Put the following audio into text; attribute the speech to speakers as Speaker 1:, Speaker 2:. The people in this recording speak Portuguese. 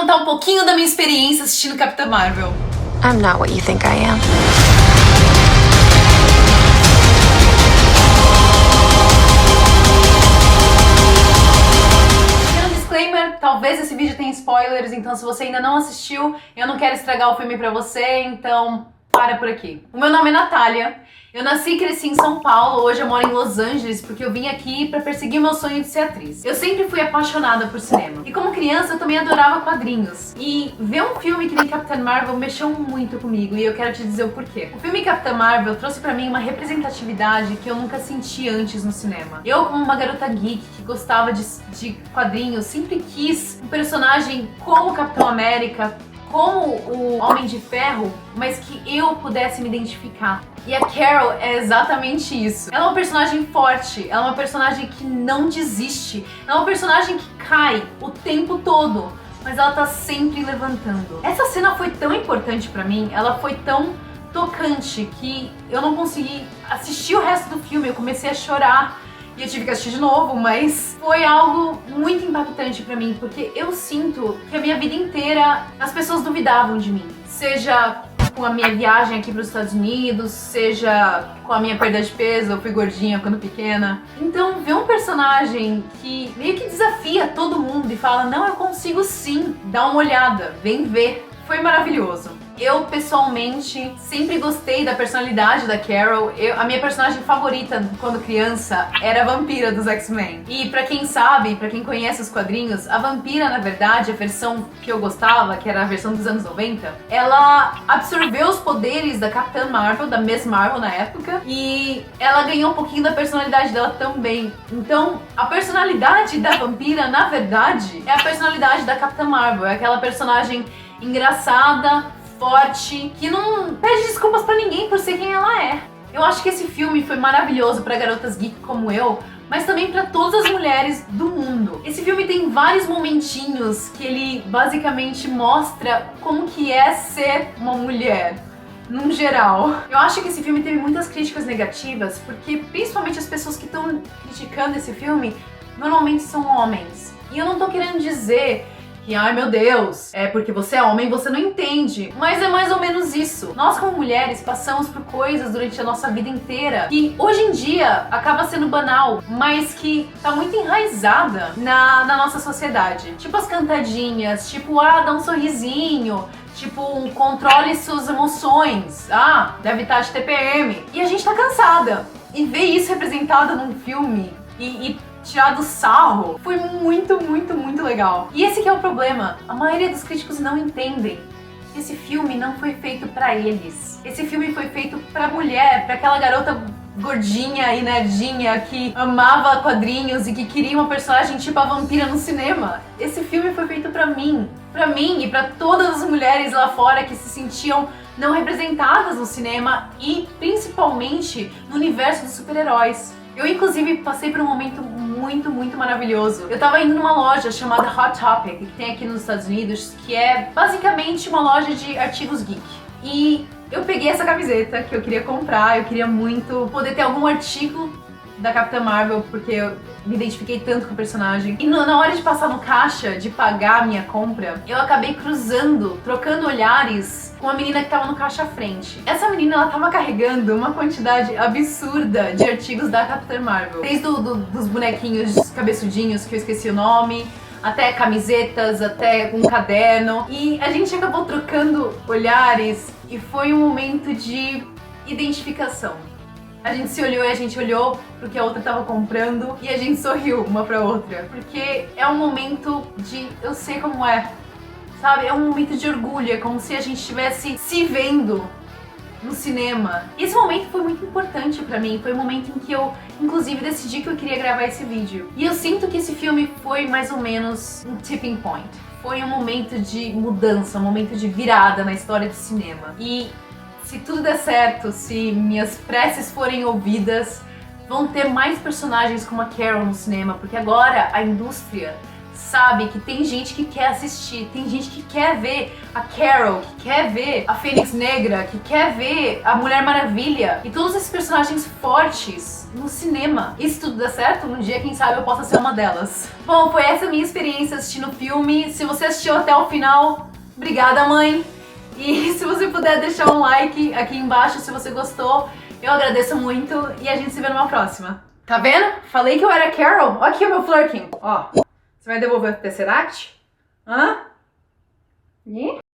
Speaker 1: contar um pouquinho da minha experiência assistindo Capitã Marvel.
Speaker 2: I'm not what you think I am.
Speaker 1: Disclaimer, talvez esse vídeo tenha spoilers, então se você ainda não assistiu, eu não quero estragar o filme pra você, então para por aqui. O meu nome é Natália, eu nasci e cresci em São Paulo, hoje eu moro em Los Angeles porque eu vim aqui pra perseguir o meu sonho de ser atriz. Eu sempre fui apaixonada por cinema, e como criança eu também adorava quadrinhos. E ver um filme que nem Capitã Marvel mexeu muito comigo, e eu quero te dizer o porquê. O filme Capitã Marvel trouxe pra mim uma representatividade que eu nunca senti antes no cinema. Eu, como uma garota geek que gostava de quadrinhos, sempre quis um personagem como o Capitão América, como o Homem de Ferro, mas que eu pudesse me identificar. E a Carol é exatamente isso. Ela é uma personagem forte, ela é uma personagem que não desiste, ela é uma personagem que cai o tempo todo, mas ela tá sempre levantando. Essa cena foi tão importante pra mim, ela foi tão tocante que eu não consegui assistir o resto do filme, eu comecei a chorar. E eu tive que assistir de novo, mas foi algo muito impactante pra mim, porque eu sinto que a minha vida inteira as pessoas duvidavam de mim. Seja com a minha viagem aqui pros Estados Unidos, seja com a minha perda de peso, eu fui gordinha quando pequena. Então ver um personagem que meio que desafia todo mundo e fala, não, eu consigo sim, dá uma olhada, vem ver, foi maravilhoso. Eu, pessoalmente, sempre gostei da personalidade da Carol. A minha personagem favorita quando criança era a Vampira dos X-Men. E pra quem sabe, pra quem conhece os quadrinhos, a Vampira, na verdade, a versão que eu gostava, que era a versão dos anos 90, ela absorveu os poderes da Capitã Marvel, da Miss Marvel na época, e ela ganhou um pouquinho da personalidade dela também. Então, a personalidade da Vampira, na verdade, é a personalidade da Capitã Marvel. É aquela personagem engraçada, forte, que não pede desculpas pra ninguém por ser quem ela é. Eu acho que esse filme foi maravilhoso pra garotas geek como eu, mas também pra todas as mulheres do mundo. Esse filme tem vários momentinhos que ele basicamente mostra como que é ser uma mulher, num geral. Eu acho que esse filme teve muitas críticas negativas, porque principalmente as pessoas que estão criticando esse filme normalmente são homens. E eu não tô querendo dizer que, ai meu Deus, é porque você é homem e você não entende. Mas é mais ou menos isso. Nós como mulheres passamos por coisas durante a nossa vida inteira que hoje em dia acaba sendo banal, mas que tá muito enraizada na nossa sociedade. Tipo as cantadinhas, tipo, dá um sorrisinho, tipo, controle suas emoções, deve estar de TPM. E a gente tá cansada. E ver isso representado num filme e tirado sarro, foi muito, muito, muito legal. E esse que é o problema, a maioria dos críticos não entendem. Esse filme não foi feito pra eles. Esse filme foi feito pra mulher, pra aquela garota gordinha e nerdinha que amava quadrinhos e que queria uma personagem tipo a Vampira no cinema. Esse filme foi feito pra mim e pra todas as mulheres lá fora que se sentiam não representadas no cinema e principalmente no universo dos super-heróis. Eu, inclusive, passei por um momento muito, muito maravilhoso. Eu tava indo numa loja chamada Hot Topic, que tem aqui nos Estados Unidos, que é basicamente uma loja de artigos geek. E eu peguei essa camiseta que eu queria comprar, eu queria muito poder ter algum artigo da Capitã Marvel, porque eu me identifiquei tanto com o personagem. E na hora de passar no caixa, de pagar a minha compra, eu acabei cruzando, trocando olhares com a menina que tava no caixa à frente. Essa menina, ela tava carregando uma quantidade absurda de artigos da Capitã Marvel. Desde dos bonequinhos cabeçudinhos, que eu esqueci o nome, até camisetas, até um caderno. E a gente acabou trocando olhares e foi um momento de identificação. A gente se olhou e a gente olhou pro que a outra tava comprando e a gente sorriu uma pra outra. Porque é um momento de eu sei como é, sabe? É um momento de orgulho, é como se a gente estivesse se vendo no cinema. E esse momento foi muito importante pra mim, foi um momento em que eu, inclusive, decidi que eu queria gravar esse vídeo. E eu sinto que esse filme foi mais ou menos um tipping point. Foi um momento de mudança, um momento de virada na história do cinema. E se tudo der certo, se minhas preces forem ouvidas, vão ter mais personagens como a Carol no cinema, porque agora a indústria sabe que tem gente que quer assistir, tem gente que quer ver a Carol, que quer ver a Fênix Negra, que quer ver a Mulher Maravilha e todos esses personagens fortes no cinema. E se tudo der certo, um dia, quem sabe, eu possa ser uma delas. Bom, foi essa a minha experiência assistindo o filme. Se você assistiu até o final, obrigada, mãe! E se você puder deixar um like aqui embaixo se você gostou, eu agradeço muito e a gente se vê numa próxima. Tá vendo? Falei que eu era Carol. Ó aqui o meu Flurkin. Ó, você vai devolver o Tesseract? Hã?